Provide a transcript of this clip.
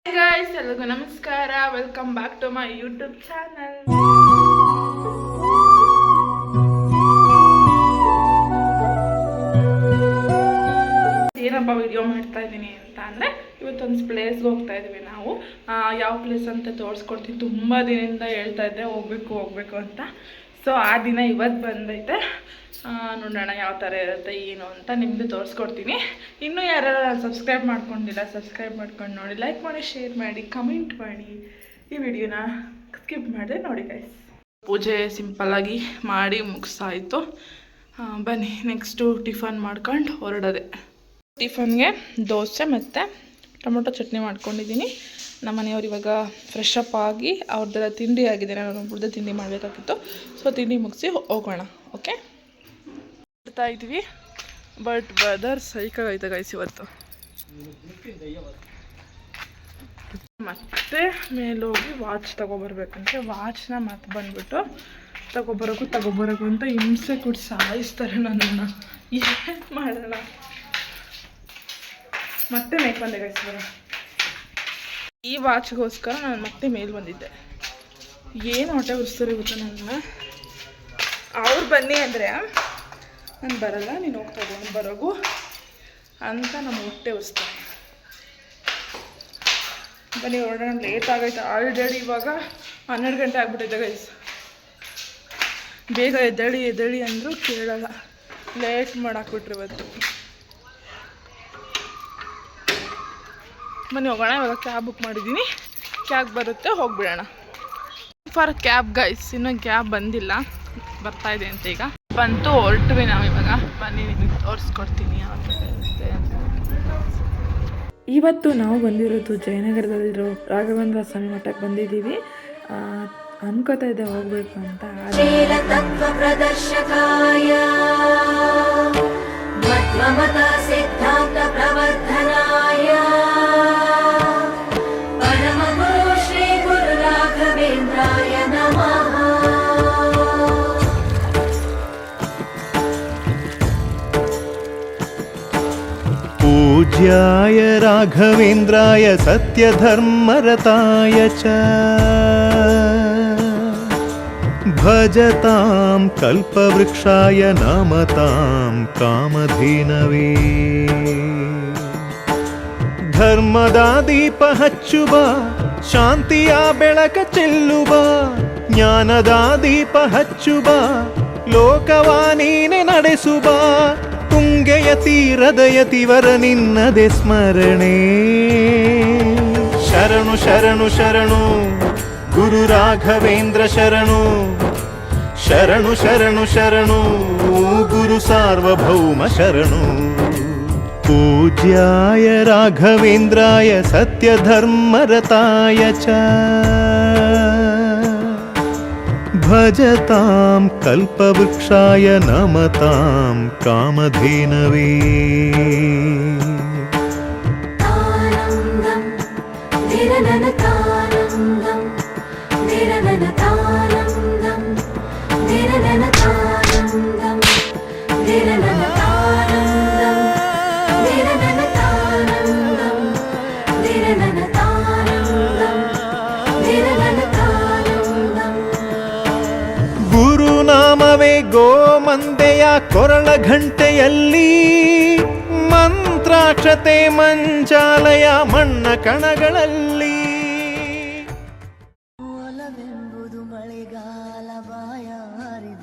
Hey guys, ಎಲ್ಲರಿಗೂ ನಮಸ್ಕಾರ. Welcome back to my YouTube channel. ಏನಪ್ಪ ವಿಡಿಯೋ ಮಾಡ್ತಾ ಇದ್ದೀನಿ ಅಂತ ಅಂದರೆ ಇವತ್ತೊಂದು ಪ್ಲೇಸ್ಗೆ ಹೋಗ್ತಾ ಇದ್ದೀವಿ ನಾವು. ಯಾವ ಪ್ಲೇಸ್ ಅಂತ ತೋರಿಸ್ಕೊಡ್ತೀನಿ. ತುಂಬ ದಿನದಿಂದ ಹೇಳ್ತಾ ಇದ್ದೆ ಹೋಗ್ಬೇಕು ಅಂತ. ಸೊ ಆ ದಿನ ಇವತ್ತು ಬಂದೈತೆ. ನೋಡೋಣ ಯಾವ ಥರ ಇರುತ್ತೆ ಏನು ಅಂತ ನಿಮ್ಮದು ತೋರಿಸ್ಕೊಡ್ತೀನಿ. ಇನ್ನೂ ಯಾರು ಸಬ್ಸ್ಕ್ರೈಬ್ ಮಾಡ್ಕೊಂಡಿಲ್ಲ, ಸಬ್ಸ್ಕ್ರೈಬ್ ಮಾಡ್ಕೊಂಡು ನೋಡಿ, ಲೈಕ್ ಮಾಡಿ, ಶೇರ್ ಮಾಡಿ, ಕಮೆಂಟ್ ಮಾಡಿ. ಈ ವಿಡಿಯೋನ ಸ್ಕಿಪ್ ಮಾಡಿದೆ ನೋಡಿ ಗೈಸ್. ಪೂಜೆ ಸಿಂಪಲ್ಲಾಗಿ ಮಾಡಿ ಮುಗಿಸಾಯಿತು. ಬನ್ನಿ ನೆಕ್ಸ್ಟು ಟಿಫನ್ ಮಾಡ್ಕೊಂಡು ಹೊರಡೋದೆ. ಟಿಫನ್ಗೆ ದೋಸೆ ಮತ್ತು ಟೊಮೊಟೊ ಚಟ್ನಿ ಮಾಡ್ಕೊಂಡಿದ್ದೀನಿ. ನಮ್ಮ ಮನೆಯವ್ರು ಇವಾಗ ಫ್ರೆಶ್ ಅಪ್ ಆಗಿ ಅವ್ರದ್ದೆಲ್ಲ ತಿಂಡಿ ಆಗಿದೆ. ನಾನು ಒಬ್ಬರದ್ದು ತಿಂಡಿ ಮಾಡಬೇಕಾಗಿತ್ತು. ಸೊ ತಿಂಡಿ ಮುಗಿಸಿ ಹೋಗೋಣ. ಓಕೆ, ಬರ್ತಾ ಇದ್ವಿ. ಬಟ್ ವೆದರ್ ಸೈಕಾಗೈತೆ ಗೈಸ್ ಇವತ್ತು. ಮತ್ತೆ ಮೇಲೋಗಿ ವಾಚ್ ತೊಗೊಬರ್ಬೇಕಂತೆ. ವಾಚ್ನ ಮತ್ತೆ ಬಂದ್ಬಿಟ್ಟು ತಗೊಬರೋಕು ಅಂತ ಹಿಂಸೆ ಕೊಟ್ಟು ಸಾಯಿಸ್ತಾರೆ ನನ್ನನ್ನು. ಏನು ಮಾಡೋಣ, ಮತ್ತೆ ಮೇಕ್ ಬಂದೆ ಗೈಸ್. ಈ ವಾಚ್ಗೋಸ್ಕರ ನಾನು ಮತ್ತೆ ಮೇಲೆ ಬಂದಿದ್ದೆ. ಏನು ಹೊಟ್ಟೆ ಉರಿಸ್ತಾರೆ ಗೊತ್ತಾ ನನ್ನ. ಅವ್ರು ಬನ್ನಿ ಅಂದರೆ ನಾನು ಬರಲ್ಲ, ನೀನು ಹೋಗಿ ತಗೊಂಡು ಬರೋಗು ಅಂತ ನಮ್ಮ ಹೊಟ್ಟೆ ಉರಿಸ್ತಾರೆ. ಬನ್ನಿ ಹೊರಡೋಣ, ಲೇಟ್ ಆಗೈತೆ ಆಲ್ರೆಡಿ. ಇವಾಗ 12 ಗಂಟೆ ಆಗ್ಬಿಟ್ಟಿದೆ ಗೈಸ್. ಬೇಗ ಎದ್ದೇಳಿ ಅಂದರೂ ಕೇಳಲ್ಲ. ಲೇಟ್ ಮಾಡಾಕ್ಬಿಟ್ರಿ ಇವತ್ತು. ಬನ್ನಿ ಹೋಗೋಣ. ಇವಾಗ ಕ್ಯಾಬ್ ಬುಕ್ ಮಾಡಿದ್ದೀನಿ. ಕ್ಯಾಬ್ ಬರುತ್ತೆ, ಹೋಗ್ಬಿಡೋಣ. For cab guys. ಇನ್ನೂ ಕ್ಯಾಬ್ ಬಂದಿಲ್ಲ, ಬರ್ತಾಯಿದೆ ಅಂತ. ಈಗ ಬಂತು, ಹೊರಟ್ವಿ ನಾವು ಇವಾಗ. ಬನ್ನಿ ನಿಮಗೆ ತೋರಿಸ್ಕೊಡ್ತೀನಿ ಯಾವ ಥರ ಇರುತ್ತೆ ಅಂತ. ಇವತ್ತು ನಾವು ಬಂದಿರೋದು ಜಯನಗರದಲ್ಲಿರೋ ರಾಘವೇಂದ್ರ ಸ್ವಾಮಿ ಮಠಕ್ಕೆ ಬಂದಿದ್ದೀವಿ. ಅನ್ಕೋತಾ ಇದ್ದೆ ಹೋಗ್ಬೇಕು ಅಂತ. ಸಿದ್ಧಾಂತ ಪ್ರವರ್ಧನಾಯ ಪರಮಗುರು ಶ್ರೀ ಗುರು ರಾಘವೇಂದ್ರಾಯ ನಮಃ. पूज्याय राघवेन्द्राय सत्यधर्मरताय च भजतां कल्पवृक्षाय नमतां कामधेनवे. ಧರ್ಮದ ದೀಪ ಹಚ್ಚುವ, ಶಾಂತಿಯ ಬೆಳಕ ಚೆಲ್ಲುವ, ಜ್ಞಾನದ ದೀಪ ಹಚ್ಚುವ, ಲೋಕವ ನೀನೆ ನಡೆಸುವ. ತುಂಗೆಯ ತೀರದ ಯತಿವರ ನಿನ್ನದೆ ಸ್ಮರಣೆ. ಶರಣು ಶರಣು ಶರಣು ಗುರು ರಾಘವೇಂದ್ರ ಶರಣು. ಶರಣು ಶರಣು ಶರಣು ಗುರು ಸಾರ್ವಭೌಮ ಶರಣು. ಪೂಜ್ಯಾಯ ರಾಘವೇಂದ್ರಾಯ ಸತ್ಯಧರ್ಮರತಾಯ ಚ ಭಜತಾಂ ಕಲ್ಪವೃಕ್ಷಾಯ ನಮತಾಂ ಕಾಮಧೇನವೇ. ಗುರುನಾಮವೇ ಗೋಮಂದೆಯ ಕೊರಳ ಘಂಟೆಯಲ್ಲಿ, ಮಂತ್ರಾಕ್ಷತೆ ಮಂಚಾಲಯ ಮಣ್ಣ ಕಣಗಳಲ್ಲಿ. ಒಲವೆಂಬುದು ಮಳೆಗಾಲ ಬಾಯಾರಿದ